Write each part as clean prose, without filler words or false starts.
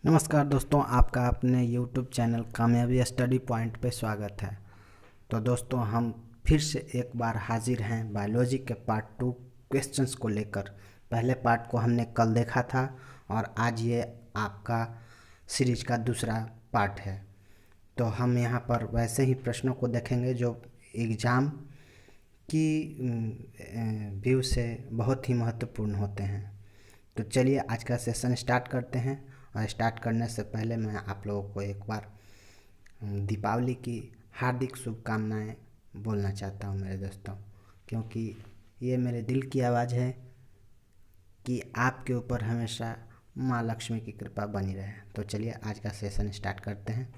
नमस्कार दोस्तों, आपका अपने YouTube चैनल कामयाबी स्टडी पॉइंट पे स्वागत है। तो दोस्तों, हम फिर से एक बार हाजिर हैं बायोलॉजी के पार्ट 2 क्वेश्चंस को लेकर। पहले पार्ट को हमने कल देखा था और आज ये आपका सीरीज का दूसरा पार्ट है। तो हम यहाँ पर वैसे ही प्रश्नों को देखेंगे जो एग्ज़ाम की व्यू से बहुत ही महत्वपूर्ण होते हैं। तो चलिए आज का सेशन स्टार्ट करते हैं। और स्टार्ट करने से पहले मैं आप लोगों को एक बार दीपावली की हार्दिक शुभकामनाएं बोलना चाहता हूं मेरे दोस्तों, क्योंकि ये मेरे दिल की आवाज़ है कि आपके ऊपर हमेशा माँ लक्ष्मी की कृपा बनी रहे। तो चलिए आज का सेशन स्टार्ट करते हैं।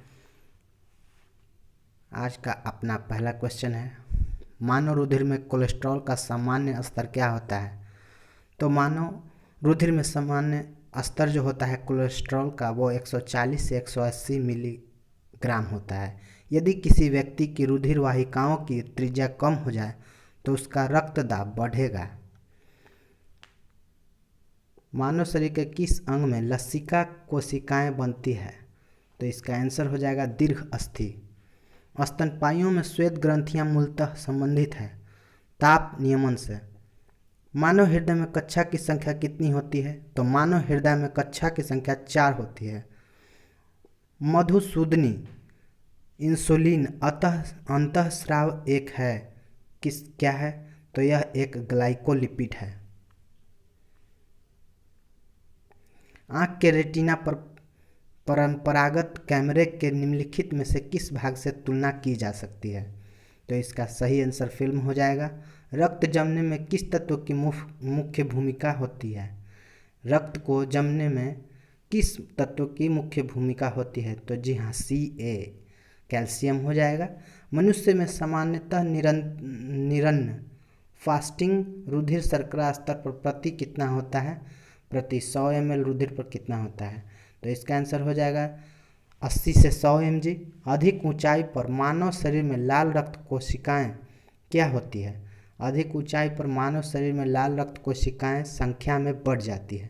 आज का अपना पहला क्वेश्चन है, मानव रुधिर में कोलेस्ट्रॉल का सामान्य स्तर क्या होता है। तो मानव रुधिर में सामान्य स्तर जो होता है कोलेस्ट्रॉल का वो 140 से 180 मिलीग्राम होता है। यदि किसी व्यक्ति की रुधिर वाहिकाओं की त्रिज्या कम हो जाए तो उसका रक्त दाब बढ़ेगा। मानव शरीर के किस अंग में लसिका कोशिकाएं बनती है। तो इसका आंसर हो जाएगा दीर्घ अस्थि। स्तनपाइयों में श्वेत ग्रंथियां मूलतः संबंधित है ताप नियमन से। मानव हृदय में कक्षा की संख्या कितनी होती है। तो मानव हृदय में कक्षा की संख्या 4 होती है। मधुसूदनी इंसुलिन अंतःस्राव एक है क्या है। तो यह एक ग्लाइकोलिपिड है। आँख के रेटिना पर परंपरागत कैमरे के निम्नलिखित में से किस भाग से तुलना की जा सकती है। तो इसका सही आंसर फिल्म हो जाएगा। रक्त जमने में किस तत्व की मुख्य भूमिका होती है। रक्त को जमने में किस तत्व की मुख्य भूमिका होती है। तो जी हाँ, Ca कैल्शियम हो जाएगा। मनुष्य में सामान्यतः निरन्न फास्टिंग रुधिर शर्करा स्तर पर प्रति कितना होता है, प्रति 100 ml रुधिर पर कितना होता है। तो इसका आंसर हो जाएगा 80 से 100 mg। अधिक ऊंचाई पर मानव शरीर में लाल रक्त कोशिकाएं क्या होती है। अधिक ऊंचाई पर मानव शरीर में लाल रक्त कोशिकाएं संख्या में बढ़ जाती है।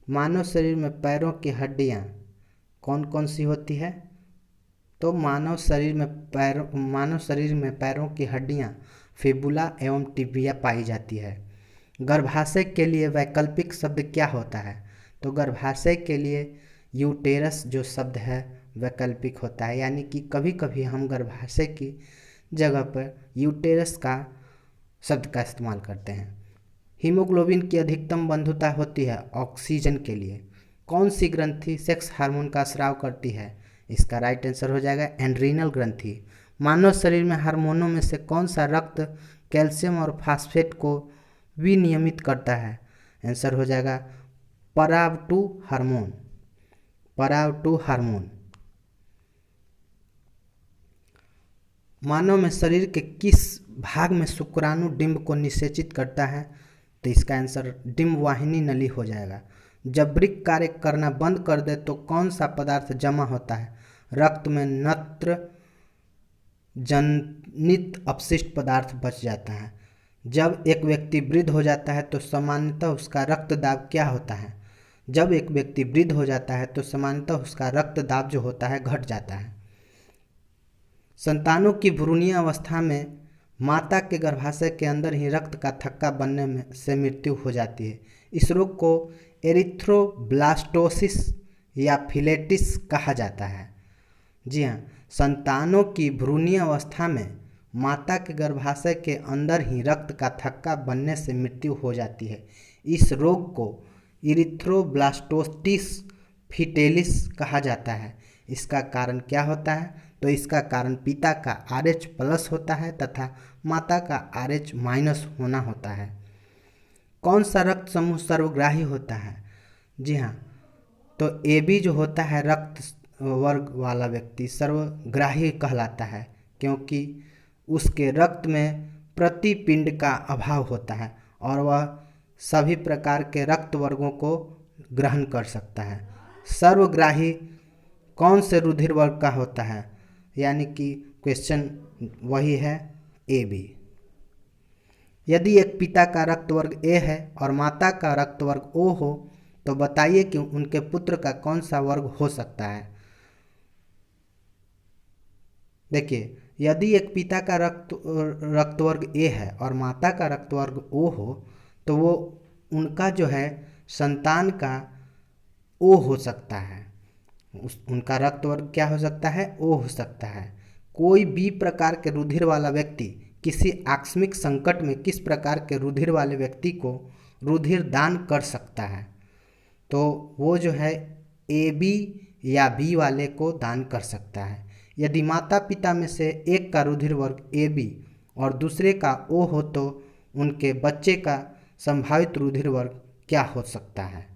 मानव शरीर में पैरों की हड्डियां कौन कौन सी होती है। तो मानव शरीर में पैरों की हड्डियां फिबुला एवं टिबिया पाई जाती है। गर्भाशय के लिए वैकल्पिक शब्द क्या होता है। तो गर्भाशय के लिए यूटेरस जो शब्द है वैकल्पिक होता है, यानी कि कभी कभी हम गर्भाशय की जगह पर यूटेरस का शब्द का इस्तेमाल करते हैं। हीमोग्लोबिन की अधिकतम बंधुता होती है ऑक्सीजन के लिए। कौन सी ग्रंथि सेक्स हार्मोन का स्राव करती है। इसका राइट आंसर हो जाएगा एड्रीनल ग्रंथि। मानव शरीर में हार्मोनों में से कौन सा रक्त कैल्शियम और फास्फेट को विनियमित करता है। आंसर हो जाएगा पराव-2 हार्मोन। पराव-2 हार्मोन मानव में शरीर के किस भाग में शुक्राणु डिंब को निषेचित करता है। तो इसका आंसर डिंब वाहिनी नली हो जाएगा। जब वृक्क कार्य करना बंद कर दे तो कौन सा पदार्थ जमा होता है। रक्त में नत्र जनित अपशिष्ट पदार्थ बच जाता है। जब एक व्यक्ति वृद्ध हो जाता है तो सामान्यतः उसका रक्तदाब क्या होता है। जब एक व्यक्ति वृद्ध हो जाता है तो सामान्यतः उसका रक्तदाब जो होता है घट जाता है। संतानों की भ्रूणीय अवस्था में माता के गर्भाशय के अंदर ही रक्त का थक्का बनने में से मृत्यु हो जाती है। इस रोग को एरिथ्रोब्लास्टोसिस या फिलेटिस कहा जाता है। जी हाँ, संतानों की भ्रूणीय अवस्था में माता के गर्भाशय के अंदर ही रक्त का थक्का बनने से मृत्यु हो जाती है। इस रोग को इरिथ्रोब्लास्टोसिस फिटेलिस कहा जाता है। इसका कारण क्या होता है। तो इसका कारण पिता का RH+ होता है तथा माता का RH- होना होता है। कौन सा रक्त समूह सर्वग्राही होता है। जी हाँ, तो AB जो होता है रक्त वर्ग वाला व्यक्ति सर्वग्राही कहलाता है, क्योंकि उसके रक्त में प्रतिपिंड का अभाव होता है और वह सभी प्रकार के रक्त वर्गों को ग्रहण कर सकता है। सर्वग्राही कौन से रुधिर वर्ग का होता है, यानी कि क्वेश्चन वही है AB। यदि एक पिता का रक्त वर्ग A है और माता का रक्त वर्ग O हो तो बताइए कि उनके पुत्र का कौन सा वर्ग हो सकता है। देखिए, यदि एक पिता का रक्त वर्ग ए है और माता का रक्त वर्ग ओ हो, तो वो उनका जो है संतान का ओ हो सकता है। उनका रक्त वर्ग क्या हो सकता है? ओ हो सकता है। कोई बी प्रकार के रुधिर वाला व्यक्ति किसी आकस्मिक संकट में किस प्रकार के रुधिर वाले व्यक्ति को रुधिर दान कर सकता है? तो वो जो है ए बी या बी वाले को दान कर सकता है। यदि माता पिता में से एक का रुधिर वर्ग ए बी और दूसरे का ओ हो, तो उनके बच्चे का संभावित रुधिर वर्ग क्या हो सकता है?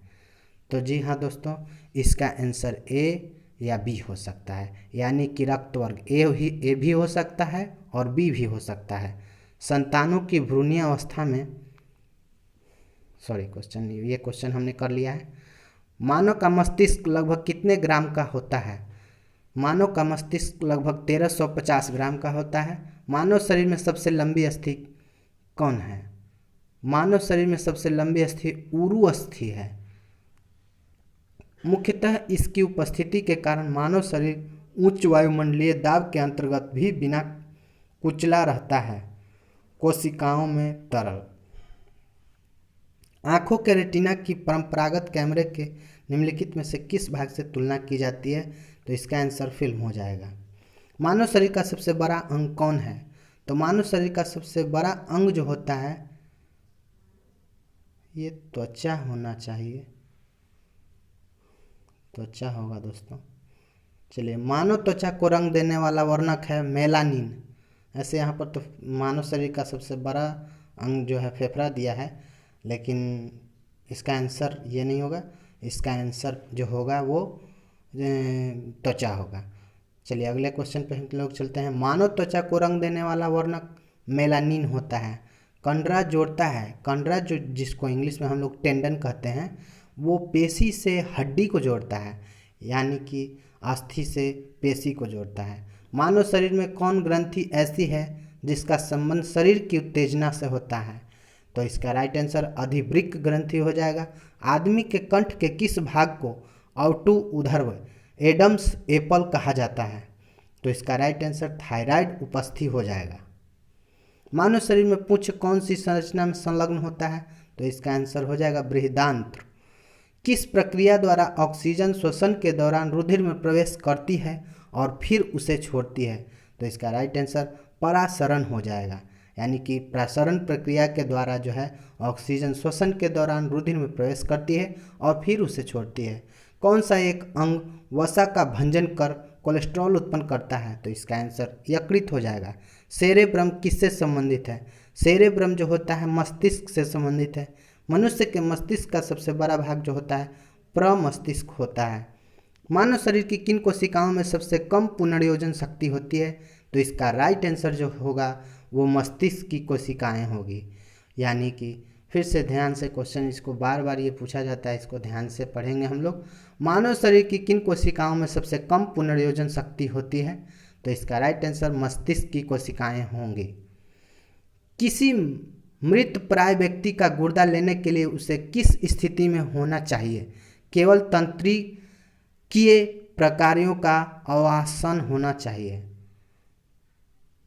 तो जी हाँ दोस्तों, इसका आंसर ए या बी हो सकता है, यानी कि रक्त वर्ग ए भी हो सकता है और बी भी हो सकता है। संतानों की भ्रूणीय अवस्था में ये क्वेश्चन हमने कर लिया है। मानव का मस्तिष्क लगभग कितने ग्राम का होता है? मानव का मस्तिष्क लगभग 1350 ग्राम का होता है। मानव शरीर में सबसे लंबी अस्थि कौन है? मानव शरीर में सबसे लंबी अस्थि ऊरू अस्थि है। मुख्यतः इसकी उपस्थिति के कारण मानव शरीर उच्च वायुमंडलीय दाब के अंतर्गत भी बिना कुचला रहता है। कोशिकाओं में तरल। आँखों के रेटिना की परंपरागत कैमरे के निम्नलिखित में से किस भाग से तुलना की जाती है? तो इसका आंसर फिल्म हो जाएगा। मानव शरीर का सबसे बड़ा अंग कौन है? तो मानव शरीर का सबसे बड़ा अंग जो होता है ये त्वचा होना चाहिए। त्वचा होगा दोस्तों। चलिए, मानव त्वचा को रंग देने वाला वर्णक है मेलानिन। ऐसे यहाँ पर तो मानव शरीर का सबसे बड़ा अंग जो है फेफड़ा दिया है, लेकिन इसका आंसर ये नहीं होगा। इसका आंसर जो होगा वो त्वचा होगा। चलिए अगले क्वेश्चन पे हम लोग चलते हैं। मानव त्वचा को रंग देने वाला वर्णक मेलानिन होता है। कंडरा जोड़ता है। कंडरा जो जिसको इंग्लिश में हम लोग टेंडन कहते हैं, वो पेशी से हड्डी को जोड़ता है, यानी कि अस्थि से पेशी को जोड़ता है। मानव शरीर में कौन ग्रंथि ऐसी है जिसका संबंध शरीर की उत्तेजना से होता है? तो इसका राइट आंसर अधिवृक्क ग्रंथि हो जाएगा। आदमी के कंठ के किस भाग को ऑटू उधर्व एडम्स एप्पल कहा जाता है? तो इसका राइट आंसर थायराइड उपस्थि हो जाएगा। मानव शरीर में पुच्छ कौन सी संरचना में संलग्न होता है? तो इसका आंसर हो जाएगा बृहदांत्र। किस प्रक्रिया द्वारा ऑक्सीजन श्वसन के दौरान रुधिर में प्रवेश करती है और फिर उसे छोड़ती है? तो इसका राइट आंसर परासरण हो जाएगा, यानी कि प्रसरण प्रक्रिया के द्वारा जो है ऑक्सीजन श्वसन के दौरान रुधिर में प्रवेश करती है और फिर उसे छोड़ती है। कौन सा एक अंग वसा का भंजन कर कोलेस्ट्रॉल उत्पन्न करता है? तो इसका आंसर यकृत हो जाएगा। सेरेब्रम किससे संबंधित है? सेरेब्रम जो होता है मस्तिष्क से संबंधित है। मनुष्य के मस्तिष्क का सबसे बड़ा भाग जो होता है प्रमस्तिष्क होता है। मानव शरीर की किन कोशिकाओं में सबसे कम पुनर्योजन शक्ति होती है? तो इसका राइट आंसर जो होगा वो मस्तिष्क की कोशिकाएं होगी। यानी कि फिर से ध्यान से क्वेश्चन, इसको बार बार ये पूछा जाता है, इसको ध्यान से पढ़ेंगे हम लोग। मानव शरीर की किन कोशिकाओं में सबसे कम पुनर्योजन शक्ति होती है? तो इसका राइट आंसर मस्तिष्क की कोशिकाएं होंगी। किसी मृत प्राय व्यक्ति का गुर्दा लेने के लिए उसे किस स्थिति में होना चाहिए? केवल तंत्रिकीय प्रकारों का आवासन होना चाहिए।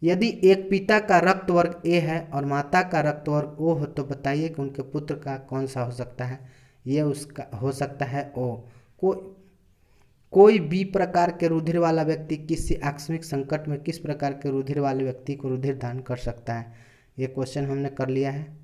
यदि एक पिता का रक्त वर्ग ए है और माता का रक्त वर्ग ओ हो, तो बताइए कि उनके पुत्र का कौन सा हो सकता है? ये उसका हो सकता है ओ। कोई बी प्रकार के रुधिर वाला व्यक्ति किसी आकस्मिक संकट में किस प्रकार के रुधिर वाले व्यक्ति को रुधिर दान कर सकता है? ये क्वेश्चन हमने कर लिया है।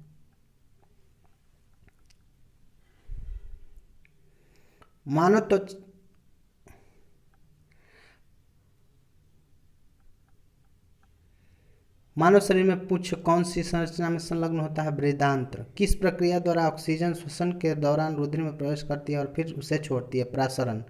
मानव शरीर में पुच्छ कौन सी संरचना में संलग्न होता है? बृहदांत्र। किस प्रक्रिया द्वारा ऑक्सीजन श्वसन के दौरान रुधिर में प्रवेश करती है और फिर उसे छोड़ती है? प्रासरण।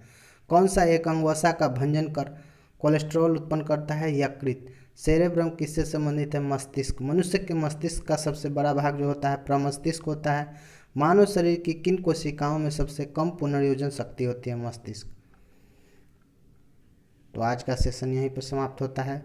कौन सा एक अंग वसा का भंजन कर कोलेस्ट्रॉल उत्पन्न करता है? यकृत। सेरेब्रम किससे संबंधित है? मस्तिष्क। मनुष्य के मस्तिष्क का सबसे बड़ा भाग जो होता है प्रमस्तिष्क होता है। मानव शरीर की किन कोशिकाओं में सबसे कम पुनर्योजन शक्ति होती है? मस्तिष्क। तो आज का सेशन यहीं पर समाप्त होता है।